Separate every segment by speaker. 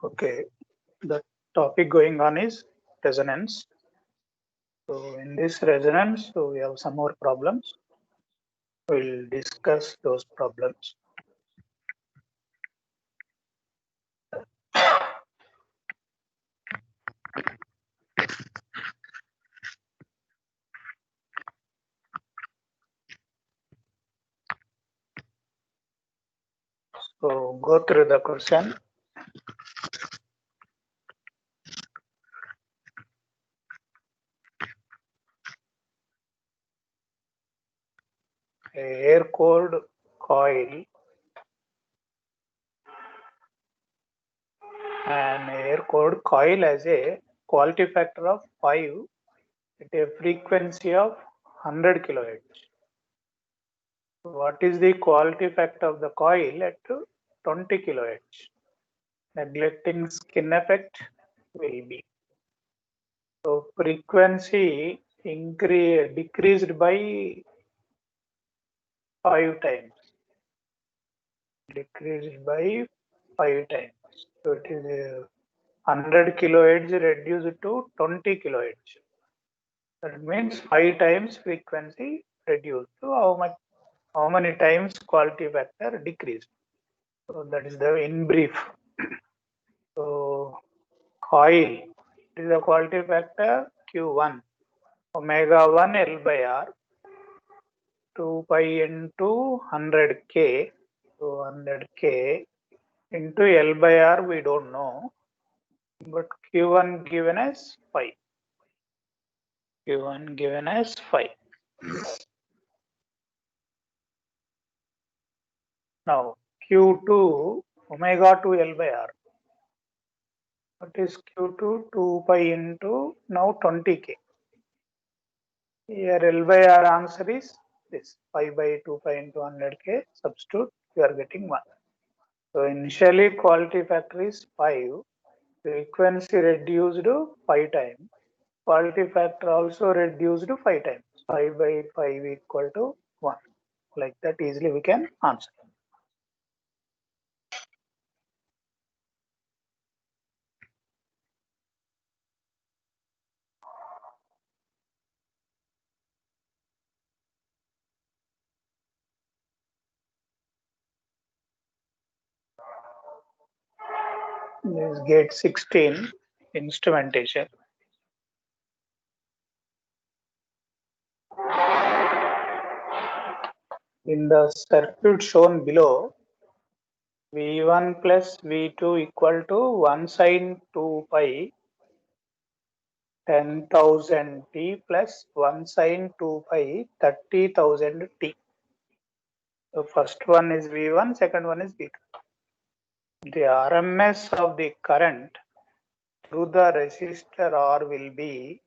Speaker 1: Okay, the topic going on is resonance. So in this resonance, we have some more problems. We'll discuss those problems. So go through the question. A air-cooled coil, an air-cooled coil has a quality factor of 5 at a frequency of 100 kilohertz. What is the quality factor of the coil at 20 kilohertz? Neglecting skin effect will be. So frequency decreased by 5 times. Decreased by 5 times. So it is 100 kilohertz reduced to 20 kilohertz. That means 5 times frequency reduced. So how many times quality factor decreased? So that is the in brief. So coil is the quality factor Q1 omega 1 L by R 2 pi into 100k. So 100k into L by R we don't know, but Q1 given as 5. Q1 given as 5. Now Q2 omega 2 L by R. What is Q2? 2 pi into now 20k. Here L by R answer is this 5 by 2 pi into 100k. Substitute, you are getting 1. So initially quality factor is 5. Frequency reduced 5 times. Quality factor also reduced 5 times. 5 by 5 equal to 1. Like that easily we can answer. This is gate 16, instrumentation. In the circuit shown below, V1 plus V2 equal to 1 sin 2 pi 10,000 T plus 1 sin 2 pi 30,000 T. The first one is V1, second one is V2. The RMS of the current through the resistor R will be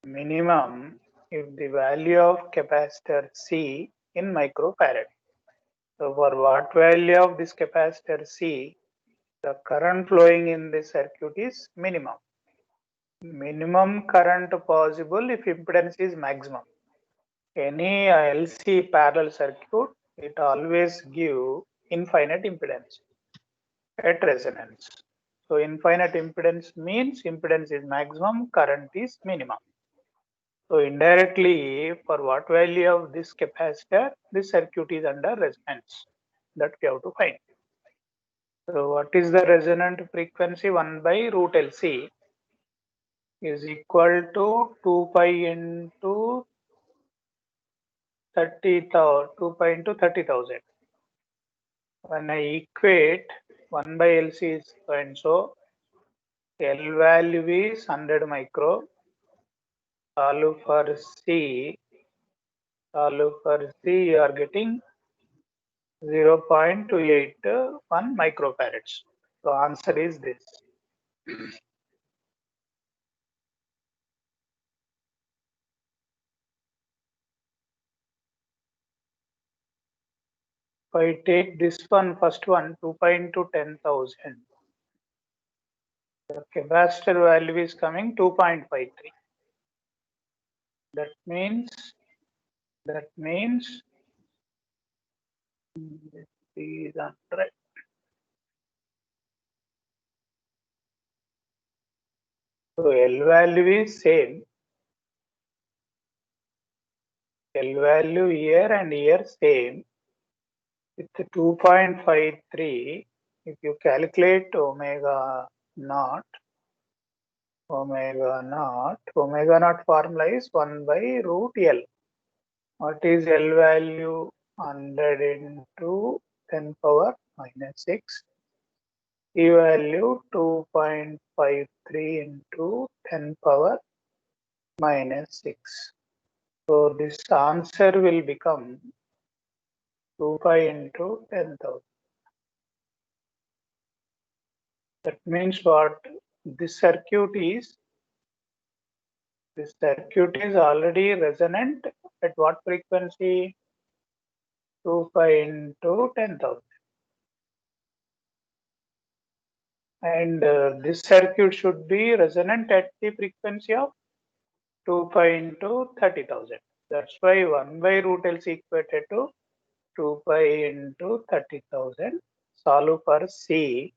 Speaker 1: minimum if the value of capacitor C in microfarad. So for what value of this capacitor C, the current flowing in the circuit is minimum. Minimum current possible if impedance is maximum. Any LC parallel circuit, it always give infinite impedance at resonance. So infinite impedance means impedance is maximum, current is minimum. So indirectly, for what value of this capacitor, this circuit is under resonance. That we have to find. So what is the resonant frequency? 1 by root LC is equal to 2 pi into 30,000, 2 pi into 30,000. When I equate 1 by LC is and so L value is 100 micro. Solve for C, you are getting 0.281 microfarads. So answer is this. If I take this one, first one, 2 pi into 10,000, the capacitor value is coming 2.53. That means this is 100. So L value is same. L value here and here same. With 2.53, if you calculate omega naught formula is 1 by root L. What is L value? 100 into 10 power minus 6. E value 2.53 into 10 power minus 6. So this answer will become 2 pi into 10,000. That means what? This circuit is already resonant at what frequency? 2 pi into 10,000. And this circuit should be resonant at the frequency of 2 pi into 30,000. That's why 1 by root L is equated to 2 pi into 30,000. Solve for C.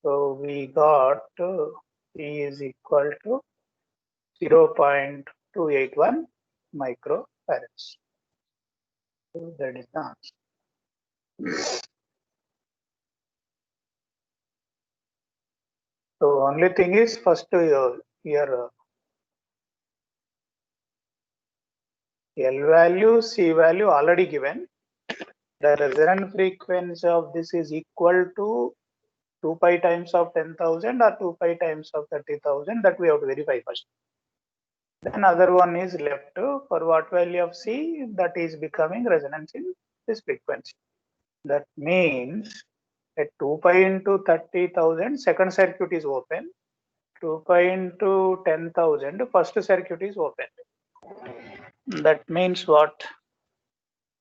Speaker 1: So we got C is equal to 0.281 microfarads. So that is the answer. So only thing is first here L value, C value already given. The resonant frequency of this is equal to 2 pi times of 10,000 or 2 pi times of 30,000. That we have to verify first. Then other one is left for what value of C that is becoming resonance in this frequency. That means at 2 pi into 30,000, second circuit is open. 2 pi into 10,000, first circuit is open. That means what?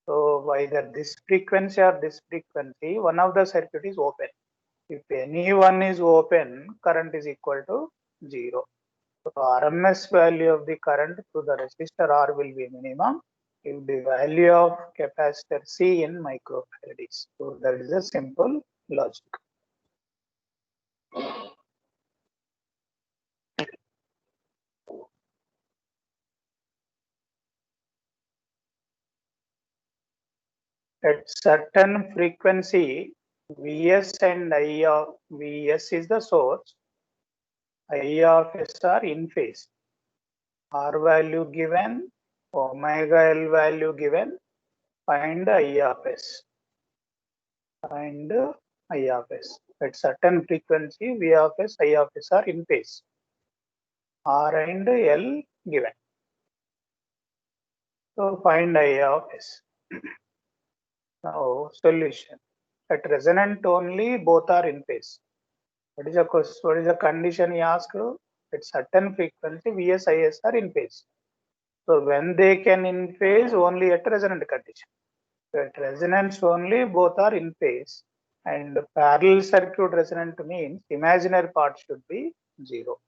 Speaker 1: So either this frequency or this frequency, one of the circuit is open. If any one is open, current is equal to 0. So RMS value of the current through the resistor R will be minimum if the value of capacitor C in microfarads. So that is a simple logic. At certain frequency, Vs and I of Vs is the source, I of S are in phase. R value given, omega L value given, find I of S. Find I of S. At certain frequency, V of S, I of S are in phase. R and L given. So find I of S. Now solution. At resonant only, both are in phase. What is the condition he asked? At certain frequency, Vs, Is are in phase. So when they can in phase, only at resonant condition. So at resonance only, both are in phase. And parallel circuit resonant means imaginary part should be 0.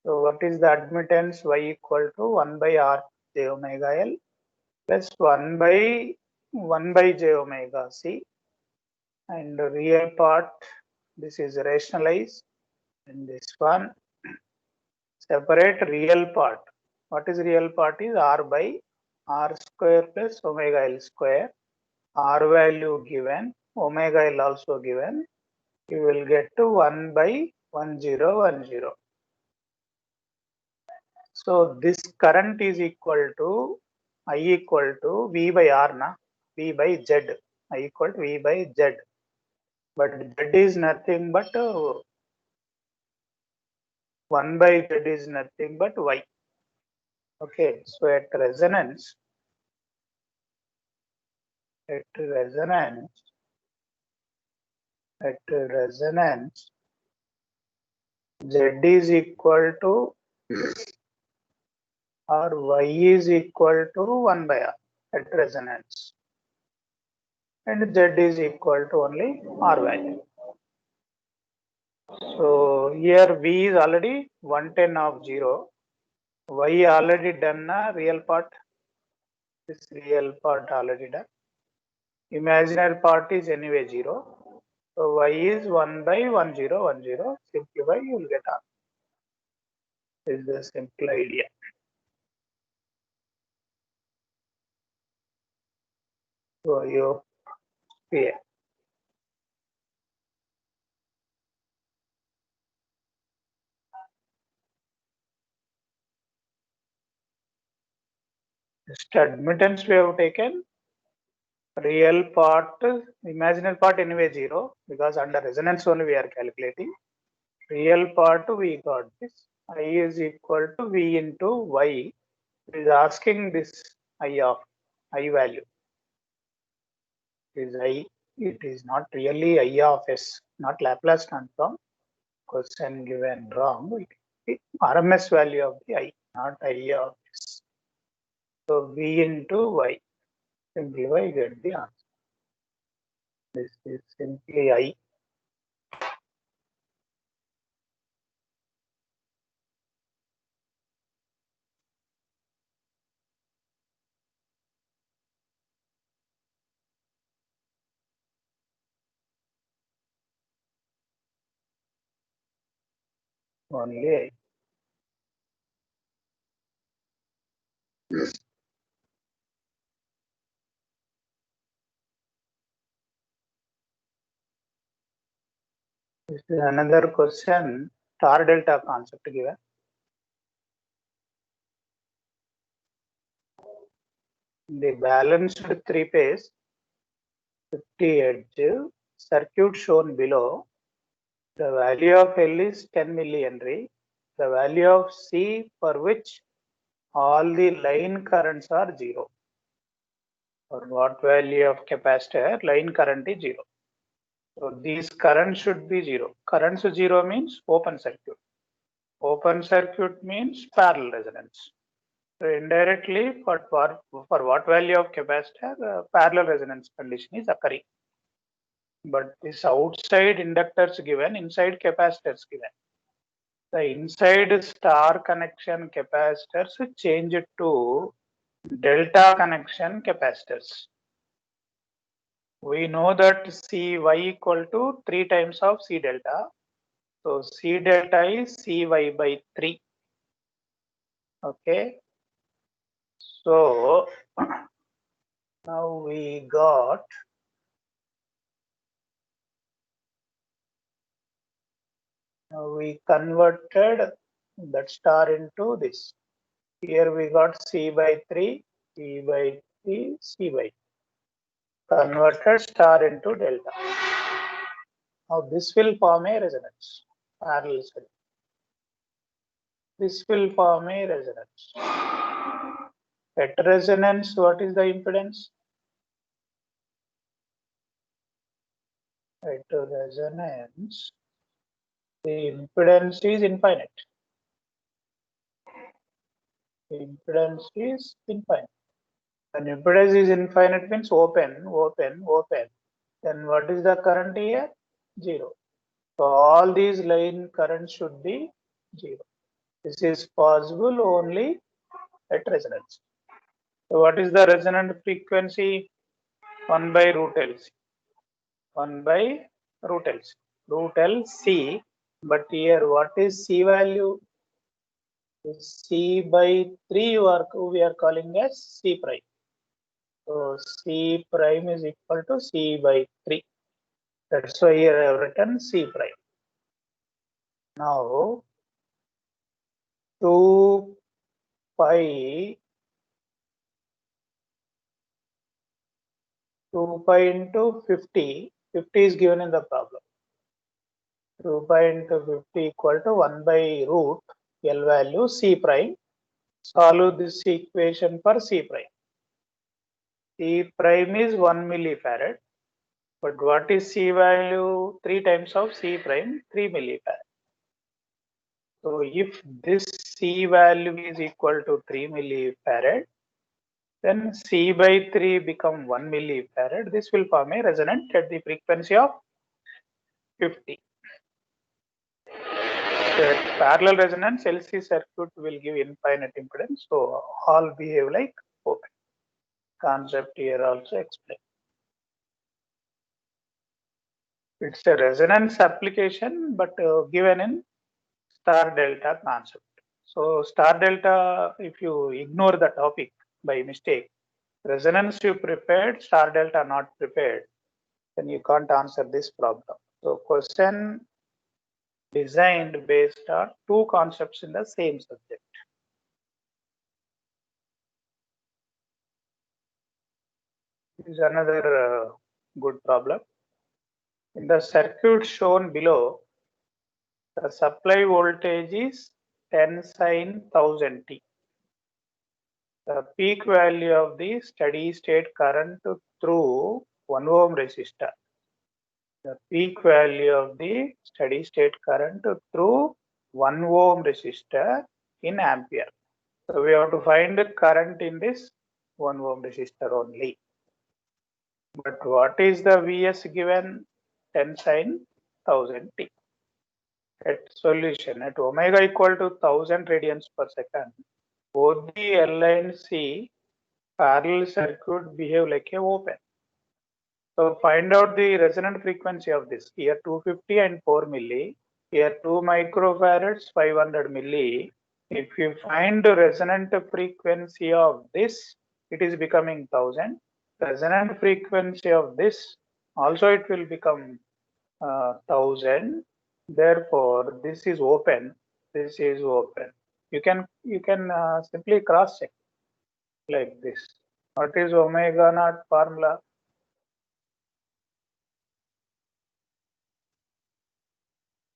Speaker 1: So what is the admittance? Y equal to 1 by R j omega L plus 1 by j omega C. And the real part, this is rationalized. And this one, separate real part. What is real part is R by R square plus omega L square. R value given, omega L also given. You will get to 1 by 1010. So this current is equal to I equal to V by R, na? V by Z. I equal to V by Z. But Z is nothing but 1 by Z is nothing but Y. Okay, so at resonance, Z is equal to or Y is equal to 1 by R at resonance. And Z is equal to only R value. So here V is already 110 of 0. Y already done a real part. This real part already done. Imaginary part is anyway 0. So Y is 1 by 1010. Simplify, you will get R. This is the simple idea. So you clear. Just admittance we have taken. Real part, imaginary part anyway 0 because under resonance only we are calculating. Real part we got this. I is equal to V into Y. It is asking this I of I value. It is I. It is not really I of S, not Laplace transform. Question given wrong. RMS value of the I, not I of S. So V into Y. Simplify, get the answer. This is simply I. Only I. This is another question. Star delta concept given. The balanced three-phase 50 edge circuit shown below. The value of L is 10 millihenry. The value of C for which all the line currents are 0. For what value of capacitor line current is 0. So these currents should be 0. Currents 0 means open circuit. Open circuit means parallel resonance. So indirectly, for what value of capacitor, parallel resonance condition is occurring. But this outside inductors given, inside capacitors given. The inside star connection capacitors change it to delta connection capacitors. We know that Cy equal to 3 times of C delta. So C delta is Cy by 3. Okay. So now we converted that star into this. Here we got C by 3, C by 3, C by 3. Converted star into delta. Now this will form a resonance. Parallel circuit. This will form a resonance. At resonance, what is the impedance? At resonance, the impedance is infinite. The impedance is infinite. When impedance is infinite means open. Then what is the current here? 0. So all these line currents should be 0. This is possible only at resonance. So what is the resonant frequency? 1 by root LC. 1 by root LC. Root LC. But here what is C value? C by 3 we are calling as C prime. So C prime is equal to C by 3. That's why here I have written C prime. Now 2 pi into 50. 50 is given in the problem. 2 pi into 50 equal to 1 by root L value C prime. Solve this equation for C prime. C prime is 1 millifarad. But what is C value? 3 times of C prime, 3 millifarad. So if this C value is equal to 3 millifarad, then C by 3 become 1 millifarad. This will form a resonant at the frequency of 50. So at parallel resonance, LC circuit will give infinite impedance. So all behave like open. Concept here also explained. It's a resonance application, but given in star delta concept. So star delta, if you ignore the topic by mistake, resonance you prepared, star delta not prepared, then you can't answer this problem. So question designed based on two concepts in the same subject. This is another good problem. In the circuit shown below, the supply voltage is 10 sin 1000 T. The peak value of the steady state current through 1 ohm resistor. The peak value of the steady state current through 1 ohm resistor in ampere. So we have to find the current in this 1 ohm resistor only. But what is the Vs given? 10 sin 1000 T. At solution at omega equal to 1000 radians per second, both the L and C parallel circuit behave like a open. So find out the resonant frequency of this. Here 250 and 4 milli. Here 2 microfarads, 500 milli. If you find the resonant frequency of this, it is becoming 1000. Resonant frequency of this also it will become 1000. Therefore, this is open. This is open. You can simply cross check like this. What is omega naught formula?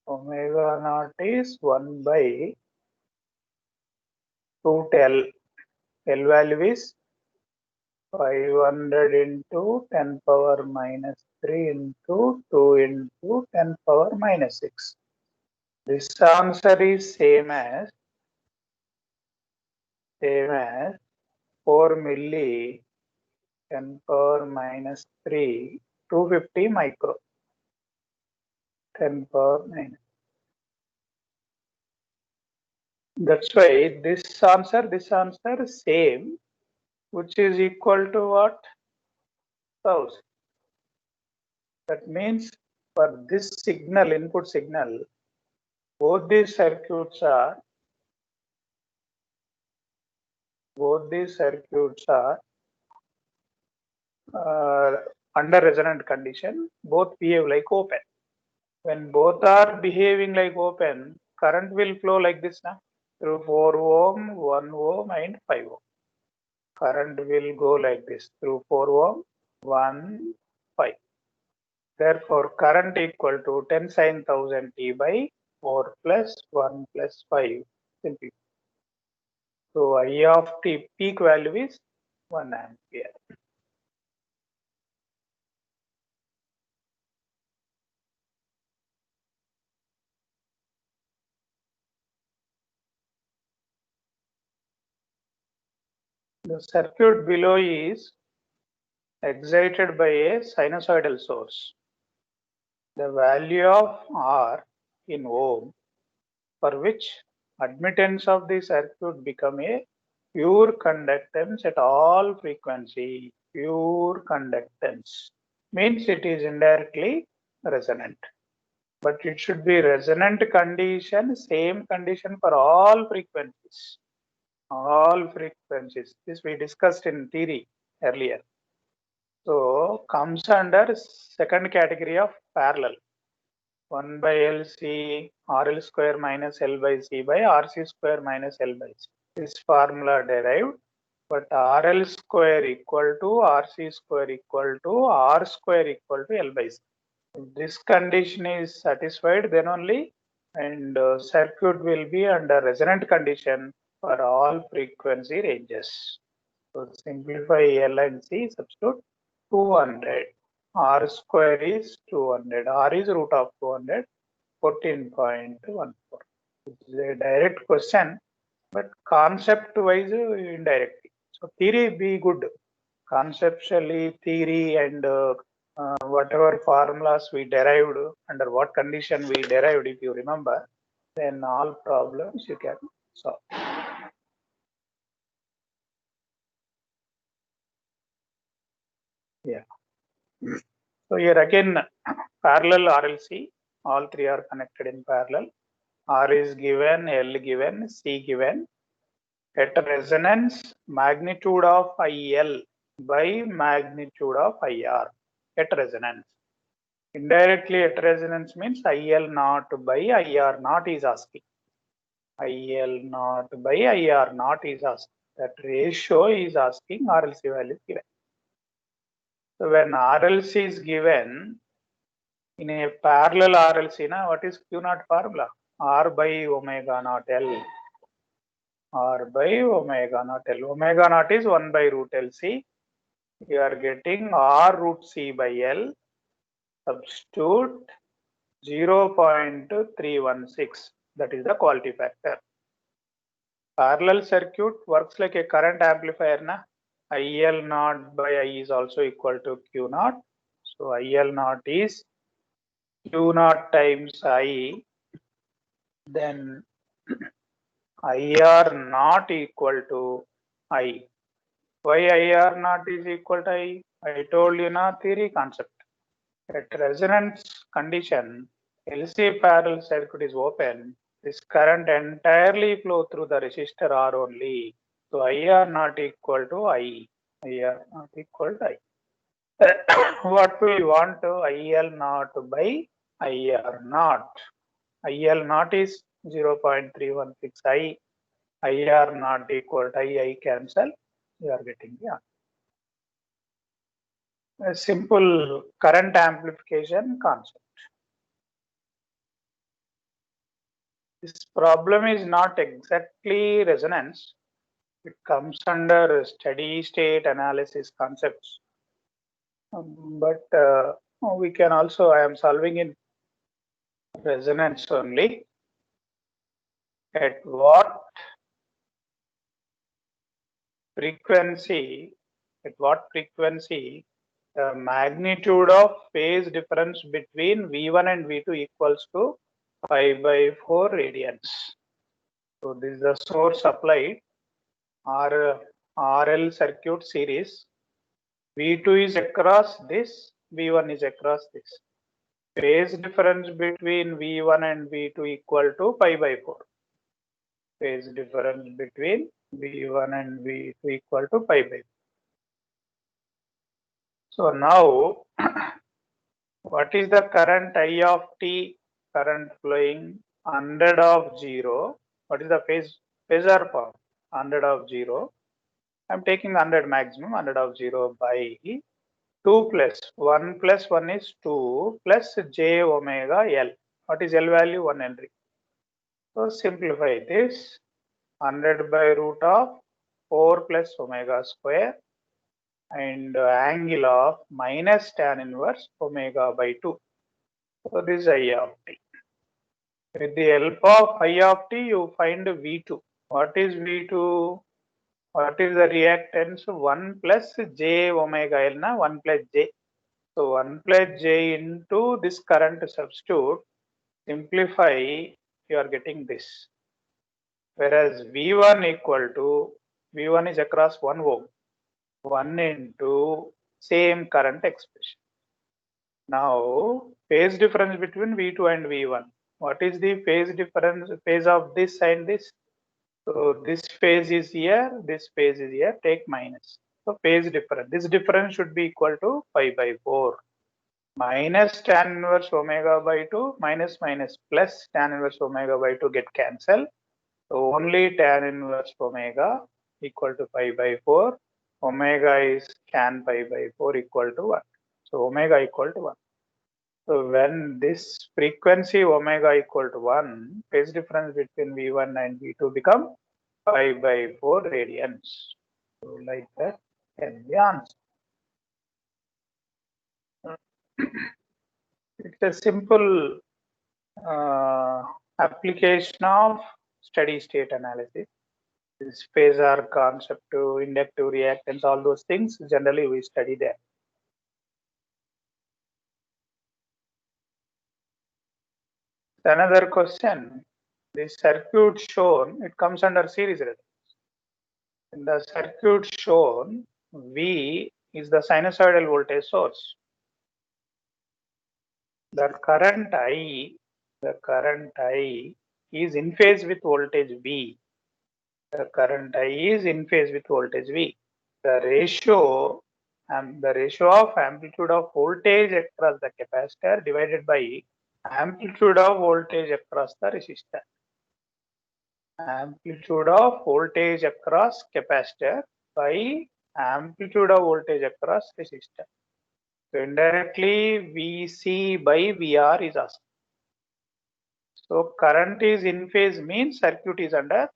Speaker 1: Omega naught is 1 by 2 L. L value is 500 into 10 power minus 3 into 2 into 10 power minus 6. This answer is same as 4 milli 10 power minus 3, 250 micro, 10 power minus. That's why this answer same, which is equal to what? 1000. That means for this signal, input signal, both these circuits are under resonant condition, both behave like open. When both are behaving like open, current will flow like this now, through 4 ohm, 1 ohm and 5 ohm. Current will go like this through 4 ohm, 1, 5. Therefore, current equal to 10 sin 1000 T by 4 plus 1 plus 5. Simply. So I of T peak value is 1 ampere. The circuit below is excited by a sinusoidal source. The value of R in ohm, for which admittance of the circuit become a pure conductance at all frequency. Pure conductance means it is indirectly resonant. But it should be resonant condition, same condition for all frequencies. All frequencies. This we discussed in theory earlier. So comes under second category of parallel. 1 by LC RL square minus L by C by RC square minus L by C. This formula derived, but RL square equal to RC square equal to R square equal to L by C. If this condition is satisfied, then only and circuit will be under resonant condition for all frequency ranges. So simplify L and C, substitute 200. R square is 200. R is root of 200, 14.14. This is a direct question, but concept wise indirectly. So theory be good. Conceptually, theory and whatever formulas we derived, under what condition we derived, if you remember, then all problems you can solve. Yeah. So here again, parallel RLC, all three are connected in parallel. R is given, L given, C given. At resonance, magnitude of IL by magnitude of IR at resonance. Indirectly at resonance means IL naught by IR naught is asking. IL naught by IR naught is asking. That ratio is asking, RLC value is given. So when RLC is given, in a parallel RLC, what is Q naught formula? R by omega naught L. R by omega naught L. Omega naught is 1 by root LC. You are getting R root C by L. Substitute 0.316. That is the quality factor. Parallel circuit works like a current amplifier. Na? IL naught by I is also equal to Q naught. So IL naught is Q naught times I. Then IR not equal to I. Why IR not is equal to I? I told you na theory concept. At resonance condition, LC parallel circuit is open. This current entirely flow through the resistor R only. So IR not equal to I. IR not equal to I. What we want to IL not by IR not. IL not is 0.316 I. IR not equal to I cancel. You are getting the answer. A simple current amplification concept. This problem is not exactly resonance. It comes under steady state analysis concepts. But we can also, I am solving in resonance only. At what frequency, the magnitude of phase difference between V1 and V2 equals to pi by 4 radians. So this is the source applied, RL circuit series. V2 is across this, V1 is across this. Phase difference between V1 and V2 equal to pi by 4. Phase difference between V1 and V2 equal to pi by 4. So now, what is the current I of t? Current flowing 100 of 0. What is the phasor form? 100 of 0. I'm taking 100 maximum, 100 of 0 by 2 plus 1 plus 1 is 2 plus j omega L. What is L value? 1 Henry. So simplify this. 100 by root of 4 plus omega square and angle of minus tan inverse omega by 2. So this is I of t. With the help of I of t, you find V2. What is V2? What is the reactance? 1 plus j omega L, na 1 plus j. So 1 plus j into this current substitute, simplify, you are getting this. Whereas V1 equal to, V1 is across 1 ohm, 1 into same current expression. Now, phase difference between V2 and V1. What is the phase difference, phase of this and this? So this phase is here, this phase is here, take minus. So phase difference, this difference should be equal to pi by 4. Minus tan inverse omega by 2, minus plus tan inverse omega by 2 get cancelled. So only tan inverse omega equal to pi by 4. Omega is tan pi by 4 equal to 1. So omega equal to 1. So when this frequency omega equal to 1, phase difference between V1 and V2 become pi by 4 radians. So like that can be answered. It's a simple application of steady state analysis. This phasor concept to inductive reactance, all those things, generally we study there. Another question, the circuit shown, it comes under series resonance. In the circuit shown, V is the sinusoidal voltage source. The current I is in phase with voltage V. The current I is in phase with voltage V. The ratio of amplitude of voltage across the capacitor divided by amplitude of voltage across the resistor. Amplitude of voltage across capacitor by amplitude of voltage across resistor. So indirectly VC by VR is asked. So current is in phase means circuit is under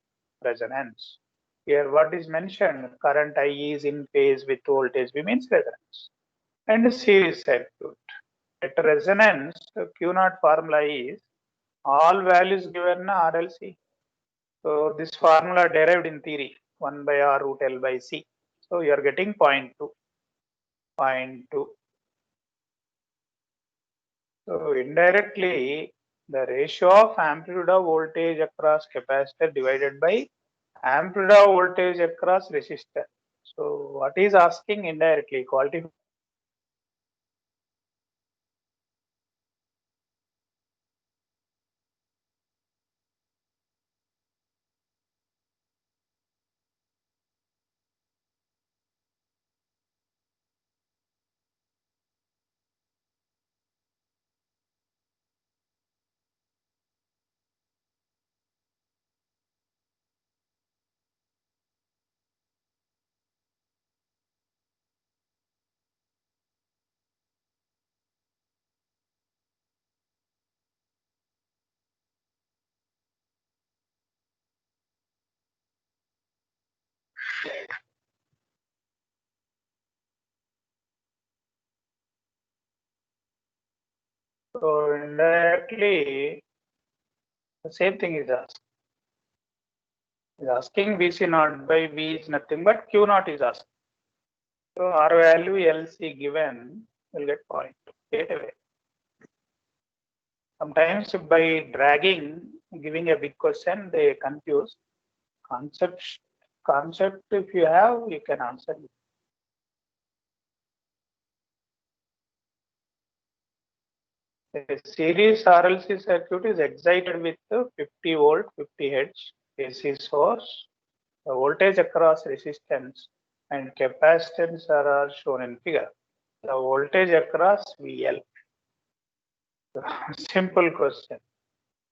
Speaker 1: resonance. Here what is mentioned, current I is in phase with voltage V means resonance. And series circuit. At resonance, Q0 formula is all values given RLC. So this formula derived in theory 1 by R root L by C. So you are getting 0.2. 0.2. So indirectly the ratio of amplitude of voltage across capacitor divided by amplitude of voltage across resistor. So what is asking indirectly? Quality. So indirectly the same thing is asked. Is asking VC naught by V is nothing but Q naught is asked. So R value LC given will get 0.2 straight away. Sometimes by dragging, giving a big question, they confuse. Concept if you have, you can answer it. A series RLC circuit is excited with 50 volt, 50 Hz AC source. The voltage across resistance and capacitance are shown in figure. The voltage across VL. Simple question.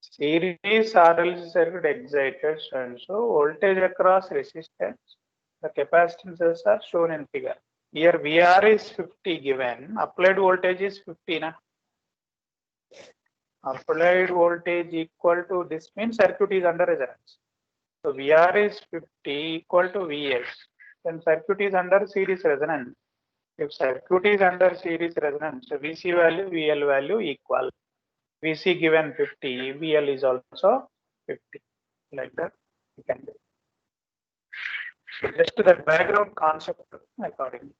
Speaker 1: Series RLC circuit excited and so voltage across resistance. The capacitances are shown in figure. Here VR is 50 given. Applied voltage is 50. Na? Applied voltage equal to this means circuit is under resonance. So VR is 50 equal to VS. Then circuit is under series resonance. If circuit is under series resonance, so VC value, VL value equal. VC given 50, VL is also 50. Like that, you can do. So just the background concept accordingly.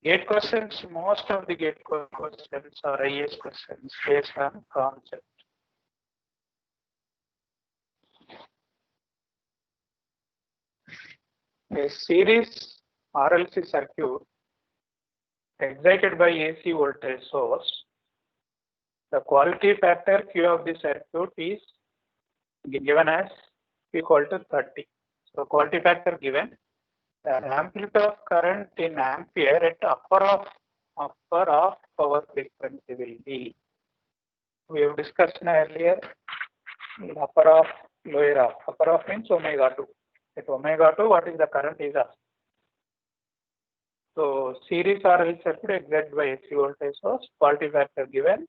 Speaker 1: Gate questions, most of the gate questions are IS questions based on concept. A series RLC circuit excited by AC voltage source. The quality factor Q of the circuit is given as equal to 30. So quality factor given. The amplitude of current in ampere at upper of power frequency will be. We have discussed earlier. Upper of, lower of. Upper of means omega 2. At omega 2, what is the current is asked. So series RLC circuit excited by AC voltage source. Quality factor given.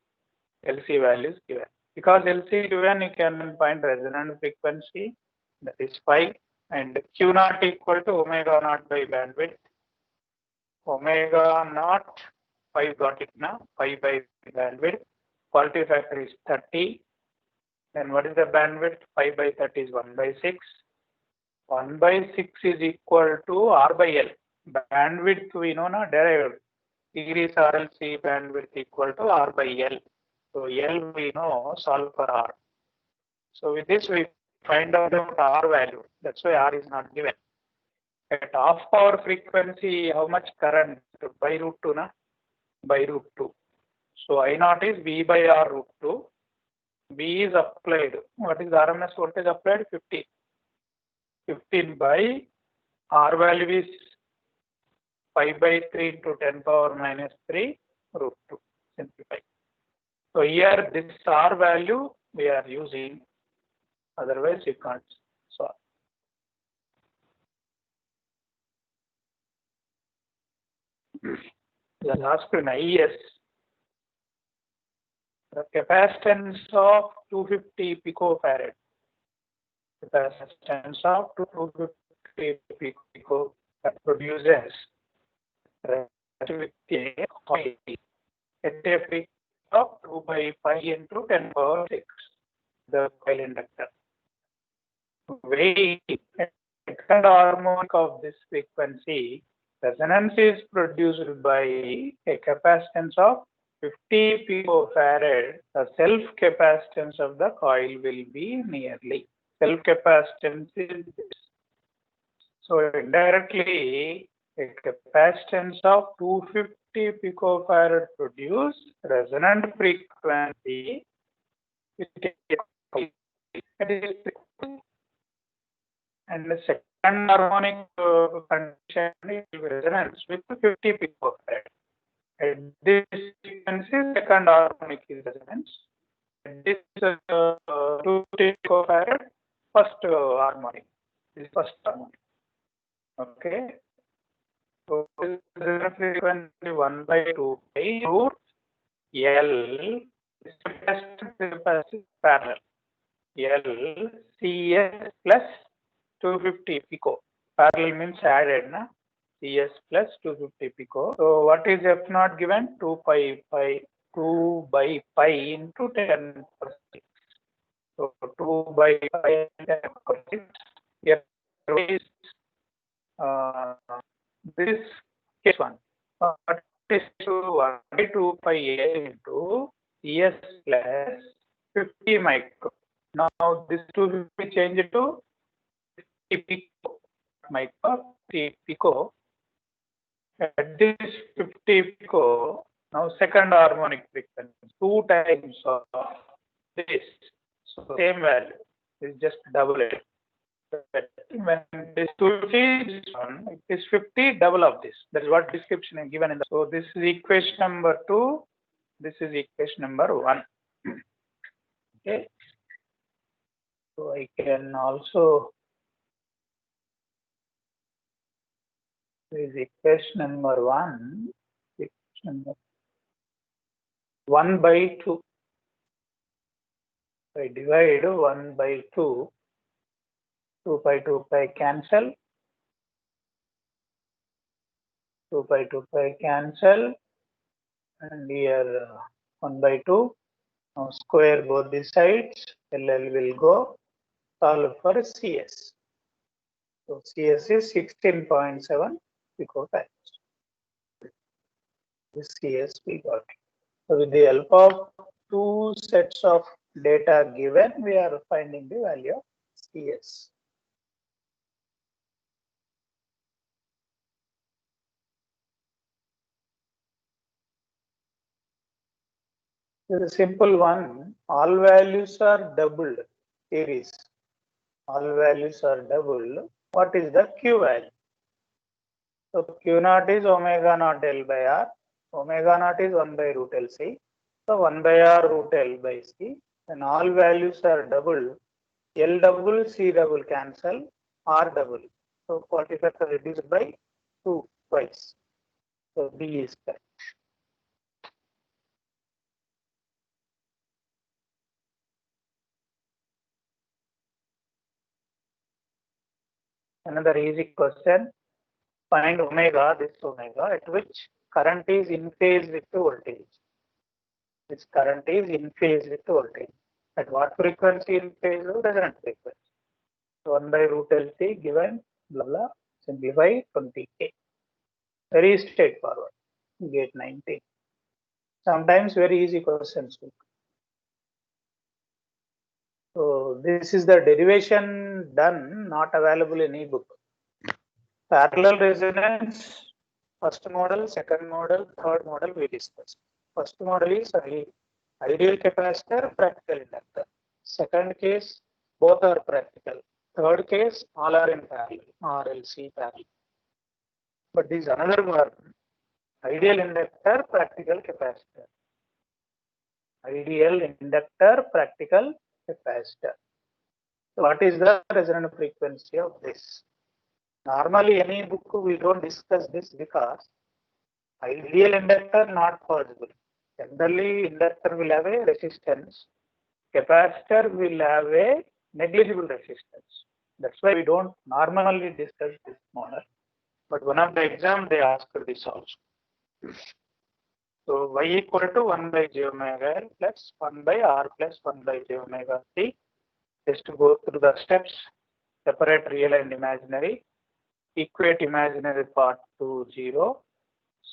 Speaker 1: LC values given. Because LC given, you can find resonant frequency, that is phi, and Q naught equal to omega naught by bandwidth. Omega naught, phi got it now, phi by bandwidth. Quality factor is 30. Then what is the bandwidth? Phi by 30 is 1 by 6. 1 by 6 is equal to R by L. Bandwidth we know now derived. Series RLC bandwidth equal to R by L. So L we know, solve for R. So with this we find out R value. That's why R is not given. At half power frequency, how much current? By root 2, na? By root 2. So I naught is V by R root 2. B is applied. What is the RMS voltage applied? 15. 15 by R value is 5 by 3 into 10 power minus 3 root 2. Simplify. So here this R value we are using. Otherwise you can't solve. The last one, IS. The capacitance of 250 picofarad. Capacitance of 250 picofarad produces with a coil at a frequency of 2 by 5 into 10 power 6. The coil inductor. Weight second harmonic of this frequency, resonance is produced by a capacitance of 50 picofarad. The self-capacitance of the coil will be nearly. Self-capacitance is this. So indirectly, a capacitance of 250 picofarad produce resonant frequency. And the second harmonic condition is resonance with 50 picofarad. At this frequency, second harmonic is resonance. At this 250 picofarad, first harmonic is first harmonic. Okay. So resonance frequency 1 by 2 pi root L is capacitance parallel. L CS plus 250 pico. Parallel means added, na? CS plus 250 pico. So what is F naught given? 2 by pi into 10 per 6. So 2 by pi into 10 per 6. Here is this case one. What is 1 by 2 pi A into CS plus 50 micro. Now this 250 change to 50 micro, 50 pico. At this 50 pico, now second harmonic frequency, 2 times of this. So same value is just double it. When this 250 is one, it is 50, double of this. That is what description is given in the. So this is equation number 2. This is equation number 1. Okay. So I can also. This is equation number 1. Equation number 1 by 2. I divide 1 by 2. 2 pi cancel. 2 pi cancel. And here 1 by 2. Now square both the sides. LL will go. Solve for CS. So CS is 16.7 picofarads. This CS we got. So with the help of 2 sets of data given, we are finding the value of CS. This is a simple one. All values are doubled series. All values are doubled. What is the Q value? So Q naught is omega naught L by R. Omega naught is 1 by root LC. So 1 by R root L by C. And all values are doubled. L double, C double cancel, R double. So 45 are reduced by 2 twice. So B is correct. Another easy question. Find omega, this omega, at which current is in phase with the voltage. This current is in phase with the voltage. At what frequency in phase? Resonant frequency. So 1 by root LC given, blah blah, simplify 20K. Very straightforward. Gate 19. Sometimes very easy questions. So this is the derivation done, not available in ebook. Parallel resonance, first model, second model, third model we discussed. First model is early Ideal capacitor, practical inductor. Second case, both are practical. Third case, all are in parallel, RLC parallel. But this another one, ideal inductor, practical capacitor. Ideal inductor, practical capacitor. So what is the resonant frequency of this? Normally, any book we don't discuss this because ideal inductor not possible. Generally, inductor will have a resistance. Capacitor will have a negligible resistance. That's why we don't normally discuss this model. But one of the exam they asked this also. So y equal to 1 by j omega L plus 1 by r plus 1 by j omega t. Just to go through the steps, separate real and imaginary, equate imaginary part to 0,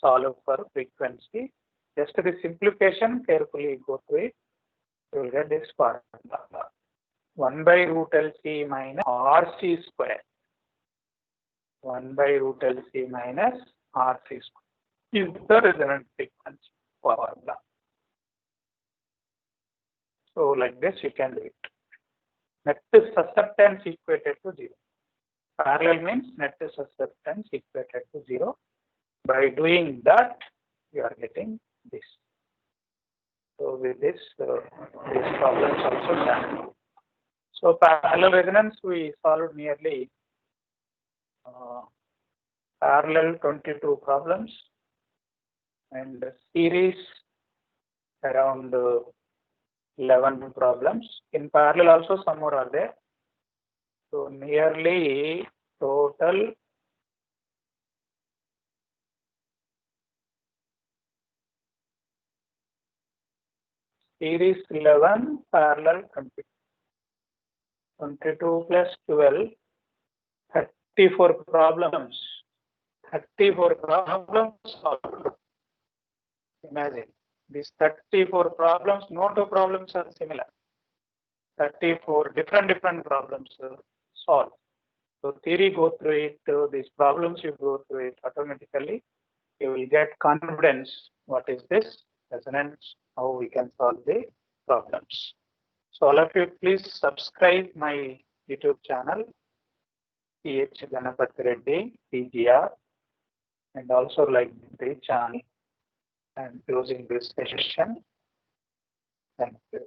Speaker 1: solve for frequency. Just the simplification, carefully go through it. You will get this formula. 1 by root LC minus RC square. 1 by root LC minus RC square is the resonant frequency formula. So like this you can do it. Net susceptance equated to 0. Parallel means net susceptance equated to 0. By doing that, you are getting this. So with this, these problems also done. So parallel resonance we solved nearly parallel 22 problems and series around 11 problems. In parallel also some more are there. So nearly total series 11, parallel 22 plus 12, 34 problems. 34 problems solved. Imagine these 34 problems, no two problems are similar. 34 different problems solved. So theory go through it, these problems you go through it automatically. You will get confidence. What is this resonance? How we can solve the problems. So all of you please subscribe my YouTube channel, PH Ganapathy Reddy, PGR, and also like the channel. And closing this session. Thank you.